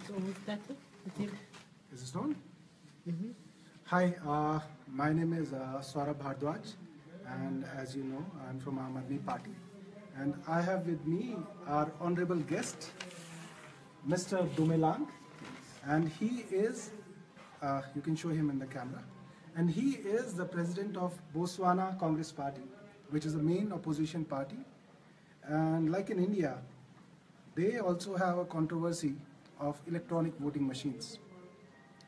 So that's it. Is this on? Hi, my name is Saurabh Bhardwaj, and as you know, I'm from Aam Aadmi Party. And I have with me our honorable guest, Mr. Dumelang, and he is, you can show him in the camera, and he is the president of Botswana Congress Party, which is the main opposition party. And like in India, they also have a controversy of electronic voting machines.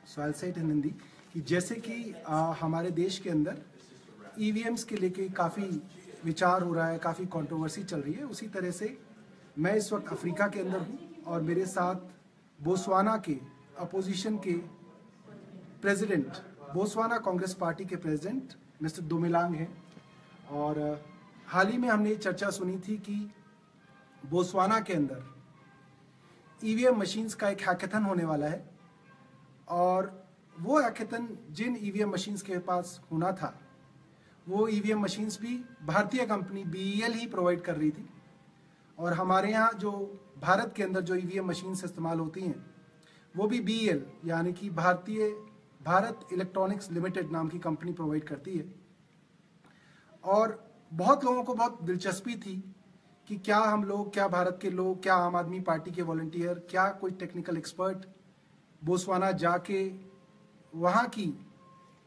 So I'll say it in Hindi कि जैसे कि हमारे देश के अंदर EVMs के लेके काफ़ी विचार हो रहा है, काफ़ी कंट्रोवर्सी चल रही है, उसी तरह से मैं इस वक्त अफ्रीका के अंदर हूँ और मेरे साथ बोत्सवाना के अपोजिशन के प्रेसिडेंट, बोत्सवाना कांग्रेस पार्टी के प्रेसिडेंट मिस्टर दुमेलांग हैं। और हाल ही में हमने चर्चा सुनी थी कि बोत्सवाना के अंदर EVM मशीन्स का एक हैकेथन होने वाला है और वो हैकेथन जिन EVM मशीन्स के पास होना था वो EVM मशीन्स भी भारतीय कंपनी BEL ही प्रोवाइड कर रही थी। और हमारे यहाँ जो भारत के अंदर जो EVM मशीन्स इस्तेमाल होती हैं वो भी BEL यानी कि भारत इलेक्ट्रॉनिक्स लिमिटेड नाम की कंपनी प्रोवाइड करती है। और बहुत लोगों को बहुत दिलचस्पी थी कि क्या हम लोग, क्या भारत के लोग, क्या आम आदमी पार्टी के वॉलंटियर, क्या कोई टेक्निकल एक्सपर्ट बोत्सवाना जाके वहाँ की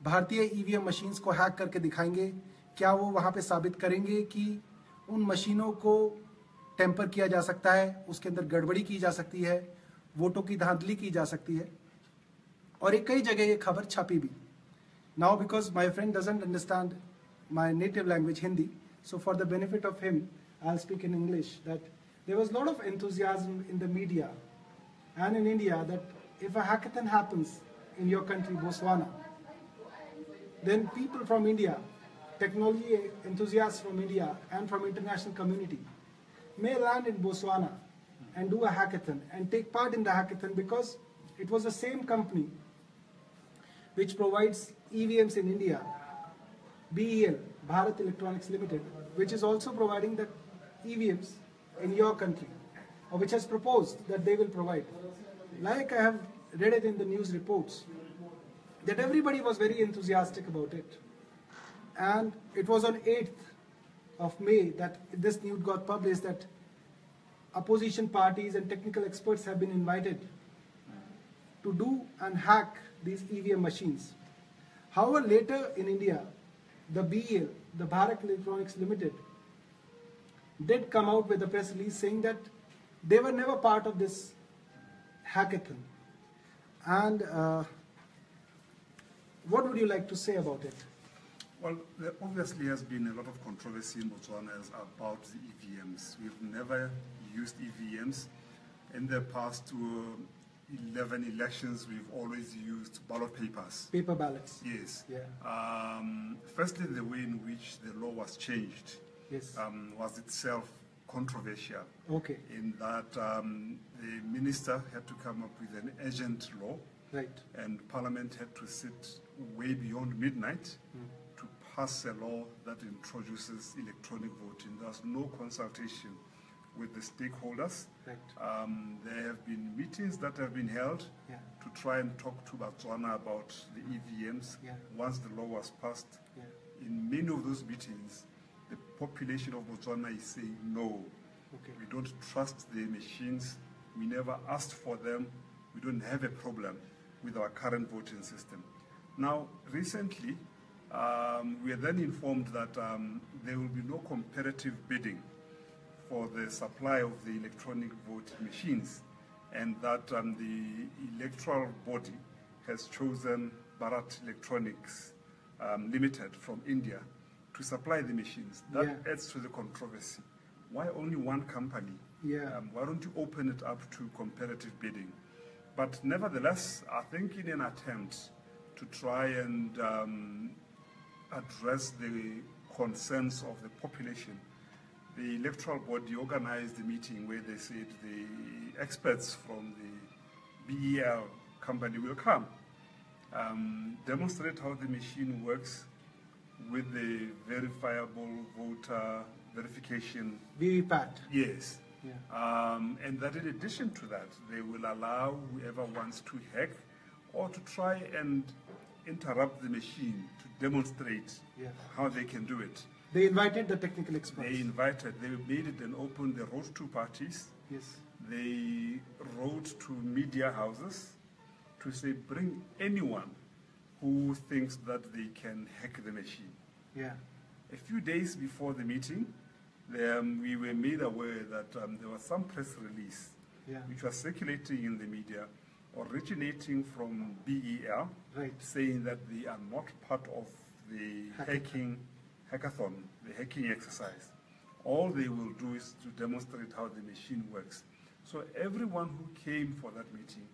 भारतीय EVM मशीन्स को हैक करके दिखाएंगे, क्या वो वहाँ पे साबित करेंगे कि उन मशीनों को टेम्पर किया जा सकता है, उसके अंदर गड़बड़ी की जा सकती है, वोटों की धांधली की जा सकती है। और एक कई जगह ये खबर छपी भी। Now because my friend doesn't understand my native language Hindi, so for the benefit of him, I'll speak in English, that there was a lot of enthusiasm in the media and in India that if a hackathon happens in your country, Botswana, then people from India, technology enthusiasts from India and from international community may land in Botswana and do a hackathon and take part in the hackathon because it was the same company which provides EVMs in India, BEL, Bharat Electronics Limited, which is also providing the EVMs in your country, or which has proposed that they will provide. Like I have read it in the news reports, that everybody was very enthusiastic about it. And it was on 8th of May that this news got published that opposition parties and technical experts have been invited to do and hack these EVM machines. However, later in India, the BEL, the Bharat Electronics Limited, did come out with a press release saying that they were never part of this hackathon. And what would you like to say about it? Well, there obviously has been a lot of controversy in Botswana about the EVMs. We've never used EVMs. In the past 11 elections, we've always used ballot papers. Paper ballots. Yes. Yeah. Firstly, the way in which the law was changed Yes. was itself controversial. Okay. In that the minister had to come up with an urgent law. Right. And Parliament had to sit way beyond midnight to pass a law that introduces electronic voting. There's no consultation with the stakeholders. Right. There have been meetings that have been held to try and talk to Botswana about the EVMs once the law was passed. In many of those meetings, the population of Botswana is saying no. Okay. We don't trust the machines. We never asked for them. We don't have a problem with our current voting system. Now, recently, we are then informed that there will be no comparative bidding for the supply of the electronic voting machines, and that the electoral body has chosen Bharat Electronics Limited from India to supply the machines. That adds to the controversy. Why only one company? Why don't you open it up to comparative bidding? But nevertheless, I think in an attempt to try and address the concerns of the population, the electoral body organized a meeting where they said the experts from the BEL company will come, demonstrate how the machine works with the verifiable voter verification. VVPAT. Yes. And that in addition to that, they will allow whoever wants to hack or to try and interrupt the machine to demonstrate how they can do it. They invited the technical experts. They made it an open, they wrote to parties. Yes. They wrote to media houses to say, bring anyone who thinks that they can hack the machine. Yeah. A few days before the meeting, we were made aware that there was some press release which was circulating in the media, originating from BEL, saying that they are not part of the hackathon, the hacking exercise. All they will do is to demonstrate how the machine works. So everyone who came for that meeting,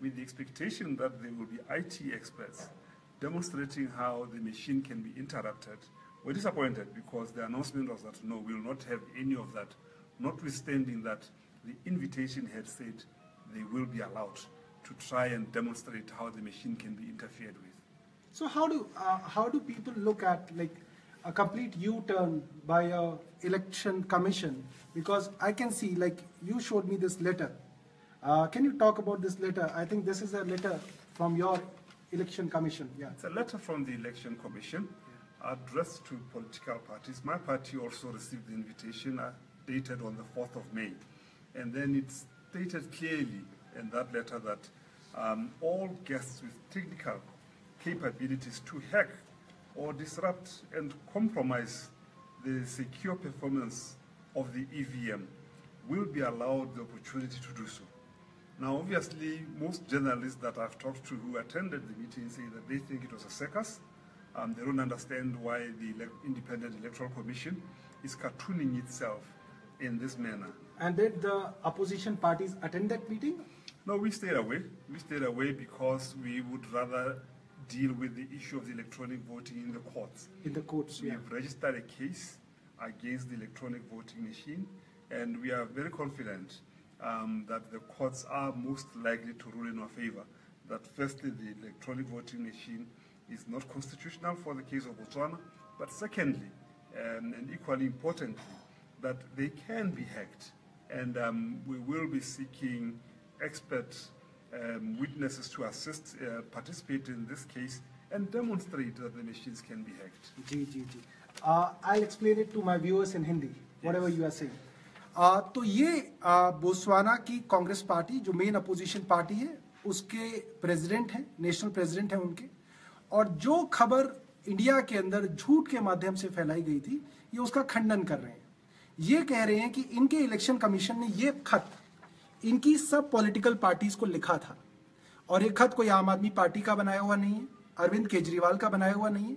with the expectation that there will be IT experts demonstrating how the machine can be interrupted, were disappointed because the announcement was that no, we will not have any of that, notwithstanding that the invitation had said they will be allowed to try and demonstrate how the machine can be interfered with. So how do people look at like a complete U-turn by a election commission? Because I can see, like you showed me this letter. Can you talk about this letter? I think this is a letter from your election commission. Yeah. It's a letter from the election commission addressed to political parties. My party also received the invitation dated on the 4th of May. And then it stated clearly in that letter that all guests with technical capabilities to hack or disrupt and compromise the secure performance of the EVM will be allowed the opportunity to do so. Now, obviously, most journalists that I've talked to who attended the meeting say that they think it was a circus. They don't understand why the Independent Electoral Commission is cartooning itself in this manner. And did the opposition parties attend that meeting? No, we stayed away. We stayed away because we would rather deal with the issue of the electronic voting in the courts. In the courts, We have registered a case against the electronic voting machine, and we are very confident that the courts are most likely to rule in our favor. That firstly, the electronic voting machine is not constitutional for the case of Botswana, but secondly, and equally importantly, that they can be hacked. And we will be seeking expert witnesses to assist, participate in this case, and demonstrate that the machines can be hacked. I'll explain it to my viewers in Hindi, whatever you are saying. तो ये Botswana की Congress party जो main opposition party है उसके president हैं, national president हैं उनके, और जो खबर इंडिया के अंदर झूठ के माध्यम से फैलाई गई थी ये उसका खंडन कर रहे हैं। ये कह रहे हैं कि इनके इलेक्शन कमीशन ने ये खत इनकी सब पॉलिटिकल पार्टीज को लिखा था, और ये खत कोई आम आदमी पार्टी का बनाया हुआ नहीं है, अरविंद केजरीवाल का बनाया हुआ नहीं है।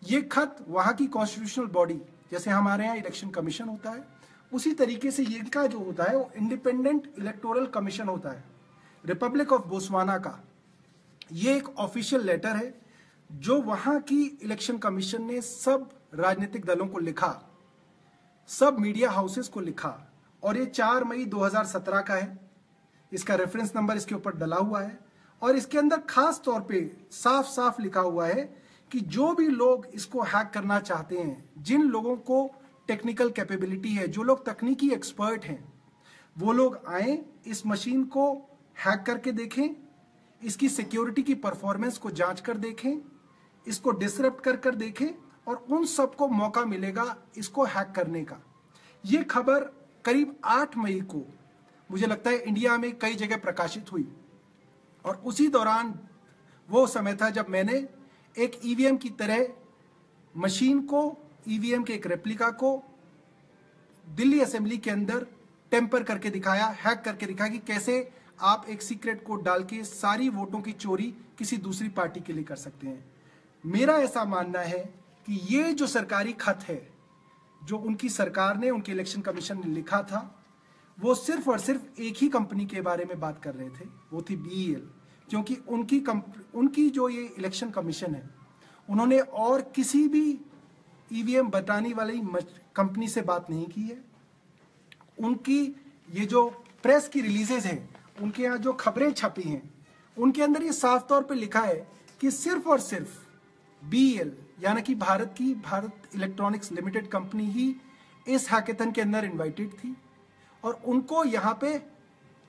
ये खत वहां की कॉन्स्टिट्यूशनल बॉडी, जैसे हमारे यहाँ इलेक्शन कमीशन होता है उसी तरीके से ये का जो होता है वो इंडिपेंडेंट इलेक्टोरल कमीशन होता है रिपब्लिक ऑफ बोत्सवाना का। ये एक ऑफिशियल लेटर है जो वहां की इलेक्शन कमीशन ने सब राजनीतिक दलों को लिखा, सब मीडिया हाउसेस को लिखा, और ये 4 मई 2017 का है। इसका रेफरेंस नंबर इसके ऊपर डला हुआ है, और इसके अंदर खास तौर पे साफ साफ लिखा हुआ है कि जो भी लोग इसको हैक करना चाहते हैं, जिन लोगों को टेक्निकल कैपेबिलिटी है, जो लोग तकनीकी एक्सपर्ट हैं, वो लोग आए, इस मशीन को हैक करके देखें, इसकी सिक्योरिटी की परफॉर्मेंस को जांच कर देखें, इसको डिसरप्ट कर देखें, और उन सबको मौका मिलेगा इसको हैक करने का। ये खबर करीब 8 मई को मुझे लगता है इंडिया में कई जगह प्रकाशित हुई, और उसी दौरान वो समय था जब मैंने एक ईवीएम की तरह मशीन को, ईवीएम के एक रेप्लिका को दिल्ली असेंबली के अंदर टेम्पर करके दिखाया, हैक करके दिखाया कि कैसे आप एक सीक्रेट कोड डाल के सारी वोटों की चोरी किसी दूसरी पार्टी के लिए कर सकते हैं। मेरा ऐसा मानना है कि ये जो सरकारी खत है जो उनकी सरकार ने, उनके इलेक्शन कमीशन ने लिखा था, वो सिर्फ और सिर्फ एक ही कंपनी के बारे में बात कर रहे थे, वो थी BEL। क्योंकि उनकी जो ये इलेक्शन कमीशन है, उन्होंने और किसी भी ईवीएम बताने वाली कंपनी से बात नहीं की है। उनकी ये जो प्रेस की रिलीजेस हैं, उनके यहाँ जो खबरें छपी हैं, उनके अंदर ये साफ तौर पे लिखा है कि सिर्फ और सिर्फ BEL यानी कि भारत इलेक्ट्रॉनिक्स लिमिटेड कंपनी ही इस हैकेथन के अंदर इनवाइटेड थी, और उनको यहाँ पे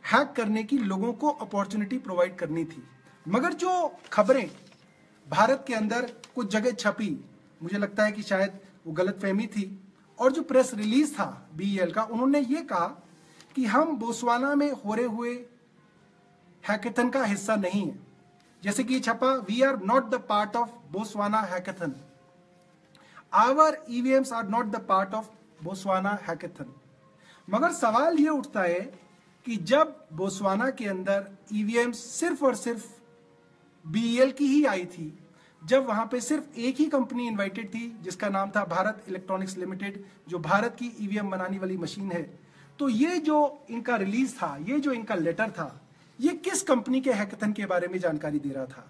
हैक करने की लोगों को अपॉर्चुनिटी प्रोवाइड करनी थी। मगर जो खबरें भारत के अंदर कुछ जगह छपी, मुझे लगता है कि शायद वो गलतफहमी थी, और जो प्रेस रिलीज था बीईएल का, उन्होंने ये कहा कि हम बोत्सवाना में हो रहे हुए हैकेथन का हिस्सा नहीं है। जैसे कि छपा, we are not the part of Botswana hackathon, our EVMs are not the part of Botswana hackathon. मगर सवाल ये उठता है कि जब बोत्सवाना के अंदर ईवीएम्स सिर्फ और सिर्फ बीईएल की ही आई थी, जब वहां पे सिर्फ एक ही कंपनी इनवाइटेड थी जिसका नाम था भारत इलेक्ट्रॉनिक्स लिमिटेड, जो भारत की ईवीएम बनाने वाली मशीन है, तो ये जो इनका रिलीज था, ये जो इनका लेटर था, ये किस कंपनी के हैकेथन के बारे में जानकारी दे रहा था?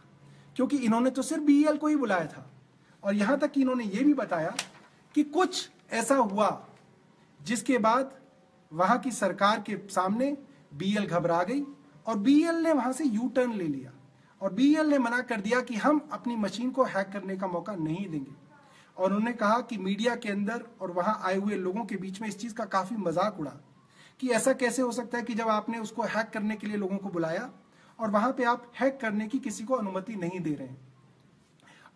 क्योंकि इन्होंने तो सिर्फ बीईएल को ही बुलाया था। और यहां तक कि इन्होंने ये भी बताया कि कुछ ऐसा हुआ जिसके बाद वहां की सरकार के सामने बीईएल घबरा गई और बीईएल ने वहां से यू टर्न ले लिया और बीईएल ने मना कर दिया कि हम अपनी मशीन को हैक करने का मौका नहीं देंगे। और उन्होंने कहा कि मीडिया के अंदर और वहां आए हुए लोगों के बीच में इस चीज का काफी मजाक उड़ा कि ऐसा कैसे हो सकता है कि जब आपने उसको हैक करने के लिए लोगों को बुलाया और वहां पे आप हैक करने की किसी को अनुमति नहीं दे रहे हैं।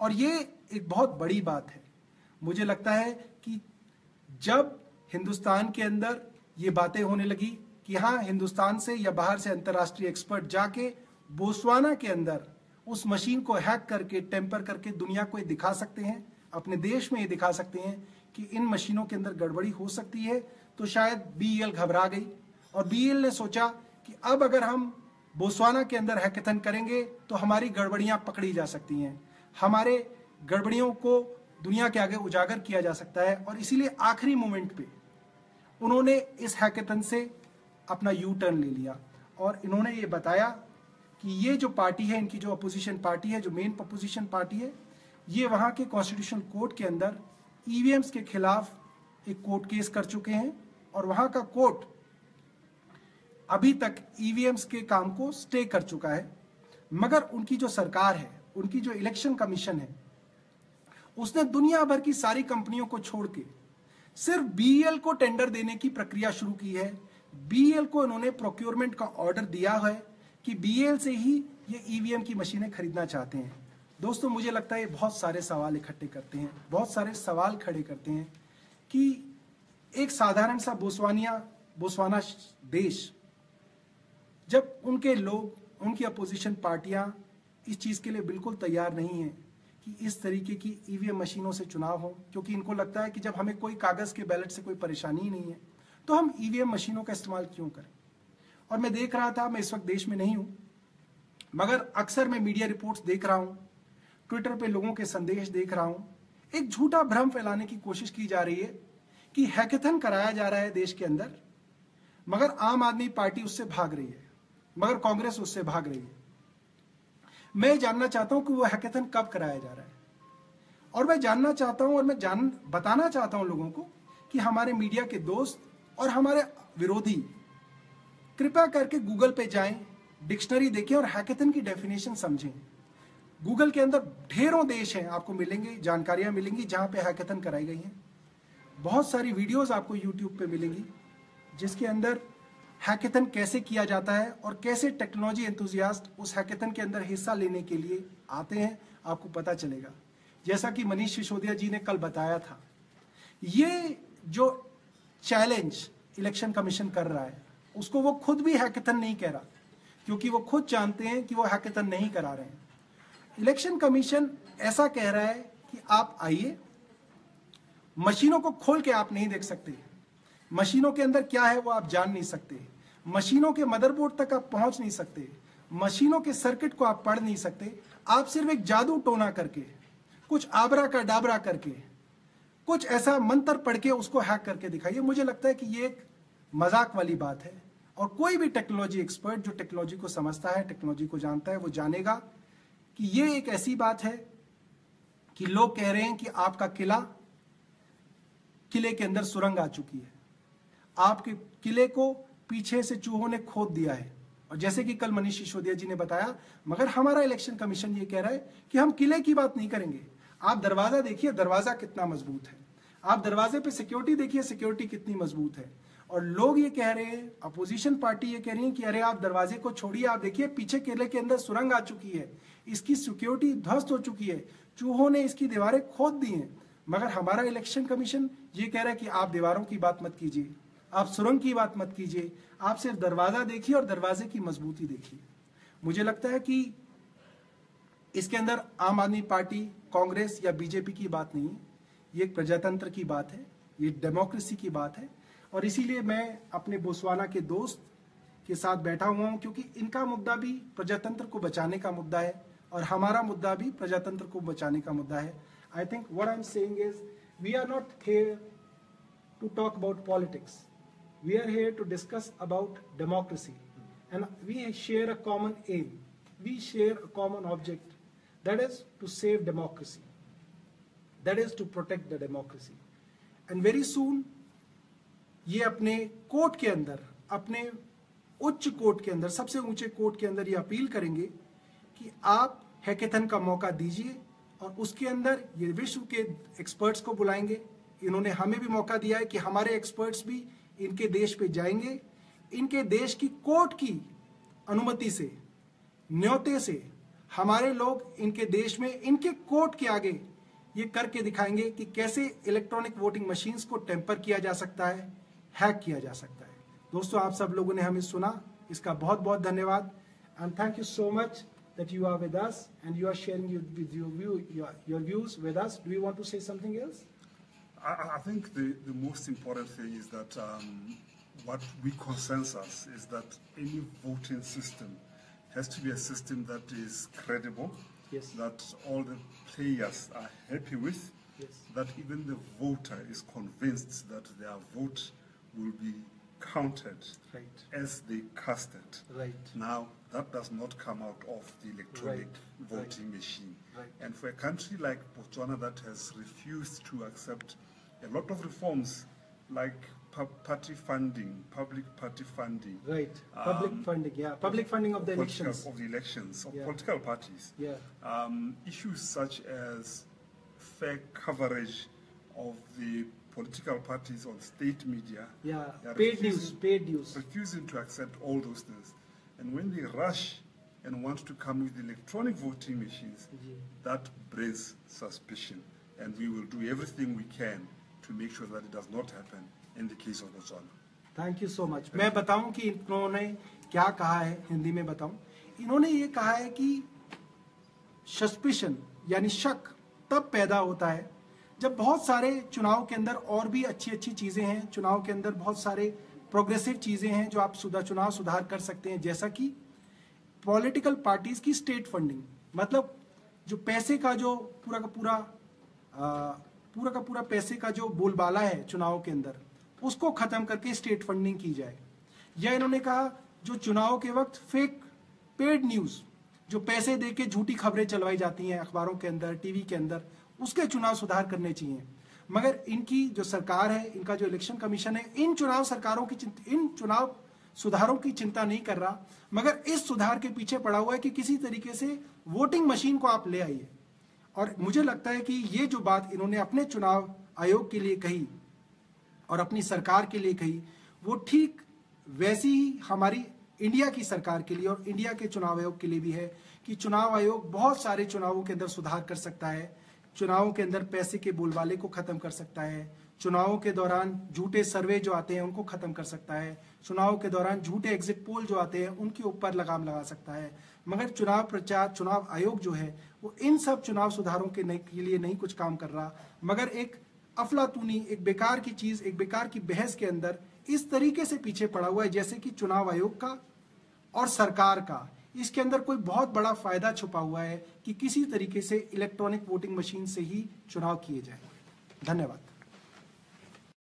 और ये एक बहुत बड़ी बात है। मुझे लगता है कि जब हिंदुस्तान के अंदर ये बातें होने लगी कि हाँ, हिंदुस्तान से या बाहर से अंतर्राष्ट्रीय एक्सपर्ट जाके बोत्सवाना के अंदर उस मशीन को हैक करके, टेम्पर करके दुनिया को ये दिखा सकते हैं, अपने देश में ये दिखा सकते हैं कि इन मशीनों के अंदर गड़बड़ी हो सकती है, तो शायद बीईएल घबरा गई और बीईएल ने सोचा कि अब अगर हम बोत्सवाना के अंदर हैकेथन करेंगे तो हमारी गड़बड़ियां पकड़ी जा सकती हैं, हमारे गड़बड़ियों को दुनिया के आगे उजागर किया जा सकता है। और इसीलिए आखिरी मोमेंट पे उन्होंने इस हैकेथन से अपना यू टर्न ले लिया और इन्होंने ये बताया कि ये जो पार्टी है, इनकी जो अपोजिशन पार्टी है, जो मेन अपोजिशन पार्टी है, ये वहां के कॉन्स्टिट्यूशनल कोर्ट के अंदर ईवीएम्स के खिलाफ एक कोर्ट केस कर चुके हैं और वहां का कोर्ट अभी तक ईवीएम्स के काम को स्टे कर चुका है। मगर उनकी जो सरकार है, उनकी जो इलेक्शन कमीशन है, उसने दुनिया भर की सारी कंपनियों को छोड़ के सिर्फ बीईएल को टेंडर देने की प्रक्रिया शुरू की है। बीईएल को इन्होंने प्रोक्योरमेंट का ऑर्डर दिया है कि बीईएल से ही ये ईवीएम की मशीनें खरीदना चाहते हैं। दोस्तों, मुझे लगता है ये बहुत सारे सवाल इकट्ठे करते हैं, बहुत सारे सवाल खड़े करते हैं कि एक साधारण सा बोत्सवाना देश, जब उनके लोग, उनकी अपोजिशन पार्टियां इस चीज के लिए बिल्कुल तैयार नहीं है कि इस तरीके की ईवीएम मशीनों से चुनाव हो, क्योंकि इनको लगता है कि जब हमें कोई कागज के बैलेट से कोई परेशानी ही नहीं है तो हम ईवीएम मशीनों का इस्तेमाल क्यों करें। और मैं देख रहा था, मैं इस वक्त देश में नहीं हूं, मगर अक्सर मैं मीडिया रिपोर्ट्स देख रहा हूं, ट्विटर पे लोगों के संदेश देख रहा हूं, एक झूठा भ्रम फैलाने की कोशिश की जा रही है कि हैकेथन कराया जा रहा है देश के अंदर, मगर आम आदमी पार्टी उससे भाग रही है, मगर कांग्रेस उससे भाग रही है। मैं जानना चाहता हूं कि वो हैकेथन कब कराया जा रहा है, और मैं जानना चाहता हूं और मैं बताना चाहता हूं लोगों को कि हमारे मीडिया के दोस्त और हमारे विरोधी कृपया करके गूगल पे जाएं, डिक्शनरी देखें और हैकेथन की डेफिनेशन समझें। गूगल के अंदर ढेरों देश हैं, आपको मिलेंगे, जानकारियां मिलेंगी जहां पे हैकेथन कराई गई हैं। बहुत सारी वीडियोस आपको यूट्यूब पे मिलेंगी जिसके अंदर हैकेथन कैसे किया जाता है और कैसे टेक्नोलॉजी एंथुजियास्ट उस हैकेथन के अंदर हिस्सा लेने के लिए आते हैं, आपको पता चलेगा। जैसा कि मनीष सिसोदिया जी ने कल बताया था, ये जो चैलेंज इलेक्शन कमीशन कर रहा है उसको वो खुद भी हैकेथन नहीं कह रहा, क्योंकि वो खुद जानते हैं कि वो हैकेथन नहीं करा रहे हैं। इलेक्शन कमीशन ऐसा कह रहा है कि आप आइए, मशीनों को खोल के आप नहीं देख सकते, मशीनों के अंदर क्या है वो आप जान नहीं सकते, मशीनों के मदरबोर्ड तक आप पहुंच नहीं सकते, मशीनों के सर्किट को आप पढ़ नहीं सकते। आप सिर्फ एक जादू टोना करके, कुछ आबरा का डाबरा करके, कुछ ऐसा मंत्र पढ़ के उसको हैक करके दिखाइए। मुझे लगता है कि ये एक मजाक वाली बात है और कोई भी टेक्नोलॉजी एक्सपर्ट जो टेक्नोलॉजी को समझता है, टेक्नोलॉजी को जानता है, वो जानेगा कि ये एक ऐसी बात है कि लोग कह रहे हैं कि आपका किले के अंदर सुरंग आ चुकी है, आपके किले को पीछे से चूहों ने खोद दिया है। और जैसे कि कल मनीष सिसोदिया जी ने बताया, मगर हमारा इलेक्शन कमीशन ये कह रहा है कि हम किले की बात नहीं करेंगे। आप दरवाजा देखिए, दरवाजा कितना मजबूत है, आप दरवाजे पे सिक्योरिटी देखिए, सिक्योरिटी कितनी मजबूत है, और लोग ये कह रहे हैं, अपोजिशन पार्टी ये कह रही है कि अरे आप दरवाजे को छोड़िए, आप देखिए पीछे किले के अंदर सुरंग आ चुकी है, इसकी सिक्योरिटी ध्वस्त हो चुकी है, चूहों ने इसकी दीवारें खोद दी हैं। मगर हमारा इलेक्शन कमीशन ये कह रहा है कि आप दीवारों की बात मत कीजिए, आप सुरंग की बात मत कीजिए, आप सिर्फ दरवाजा देखिए और दरवाजे की मजबूती देखिए। मुझे लगता है कि इसके अंदर आम आदमी पार्टी, कांग्रेस या बीजेपी की बात नहीं है, ये एक प्रजातंत्र की बात है, ये डेमोक्रेसी की बात है। और इसीलिए मैं अपने बोस्वाना के दोस्त के साथ बैठा हुआ हूं, क्योंकि इनका मुद्दा भी प्रजातंत्र को बचाने का मुद्दा है और हमारा मुद्दा भी प्रजातंत्र को बचाने का मुद्दा है। I think what I am saying is we are not here to talk about politics, we are here to discuss about democracy and we share a common aim, we share a common object, that is to save democracy, that is to protect the democracy. And very soon ये अपने court के अंदर, अपने उच्च court के अंदर, सबसे ऊंचे कोर्ट के अंदर ये अपील करेंगे कि आप हैकेथन का मौका दीजिए और उसके अंदर ये विश्व के एक्सपर्ट्स को बुलाएंगे। इन्होंने हमें भी मौका दिया है कि हमारे एक्सपर्ट्स भी इनके देश पे जाएंगे, इनके देश की कोर्ट की अनुमति से, न्योते से हमारे लोग इनके देश में, इनके कोर्ट के आगे ये करके दिखाएंगे कि कैसे इलेक्ट्रॉनिक वोटिंग मशीन्स को टेम्पर किया जा सकता है, हैक किया जा सकता है। दोस्तों, आप सब लोगों ने हमें सुना, इसका बहुत बहुत धन्यवाद। And thank you so much that you are with us and you are sharing your views with us. Do you want to say something else? I think the most important thing is that what we consensus is that any voting system has to be a system that is credible, Yes. that all the players are happy with, Yes. that even the voter is convinced that their vote will be counted Right. as they cast it. Right. Now, that does not come out of the electronic Right. voting machine. Right. And for a country like Botswana that has refused to accept a lot of reforms like party funding, public party funding. Right. Public funding, yeah. Public funding of the elections. Of the elections, of Yeah. political parties. Yeah. Issues such as fair coverage of the political parties on state media. Yeah. They are Paid news. Paid news. refusing to accept all those things. And when they rush and want to come with electronic voting machines, that brings suspicion. And we will do everything we can to make sure that it does not happen in the case of Botswana. Thank you so much. मैं बताऊं कि इन्होंने क्या कहा है, हिंदी में बताऊं। इन्होंने ये कहा है कि सस्पिशन यानी शक तब पैदा होता है जब बहुत सारे चुनाव के अंदर और भी अच्छी अच्छी चीजें हैं, चुनाव के अंदर बहुत सारे प्रोग्रेसिव चीजें हैं जो आप चुनाव सुधार कर सकते हैं, जैसा कि पॉलिटिकल पार्टीज की स्टेट फंडिंग, मतलब जो पैसे का जो पूरा का पूरा पैसे का जो बोलबाला है चुनाव के अंदर, उसको खत्म करके स्टेट फंडिंग की जाए। या इन्होंने कहा जो चुनाव के वक्त फेक पेड न्यूज, जो पैसे देके झूठी खबरें चलवाई जाती हैं अखबारों के अंदर, टीवी के अंदर, उसके चुनाव सुधार करने चाहिए। मगर इनकी जो सरकार है, इनका जो इलेक्शन कमीशन है, इन चुनाव सुधारों की चिंता नहीं कर रहा, मगर इस सुधार के पीछे पड़ा हुआ है कि किसी तरीके से वोटिंग मशीन को आप ले आइए। और मुझे लगता है कि ये जो बात इन्होंने अपने चुनाव आयोग के लिए कही और अपनी सरकार के लिए कही, वो ठीक वैसी ही हमारी इंडिया की सरकार के लिए और इंडिया के चुनाव आयोग के लिए भी है कि चुनाव आयोग बहुत सारे चुनावों के अंदर सुधार कर सकता है, चुनावों के अंदर पैसे के बोलबाले को खत्म कर सकता है, चुनावों के दौरान झूठे सर्वे जो आते हैं उनको खत्म कर सकता है, चुनाव के दौरान झूठे एग्जिट पोल जो आते हैं उनके ऊपर लगाम लगा सकता है। मगर चुनाव प्रचार, चुनाव आयोग जो है वो इन सब चुनाव सुधारों के लिए नहीं कुछ काम कर रहा, मगर एक अफलातूनी, एक बेकार की चीज, एक बेकार की बहस के अंदर इस तरीके से पीछे पड़ा हुआ है जैसे कि चुनाव आयोग का और सरकार का इसके अंदर कोई बहुत बड़ा फायदा छुपा हुआ है कि किसी तरीके से इलेक्ट्रॉनिक वोटिंग मशीन से ही चुनाव किए जाए। धन्यवाद।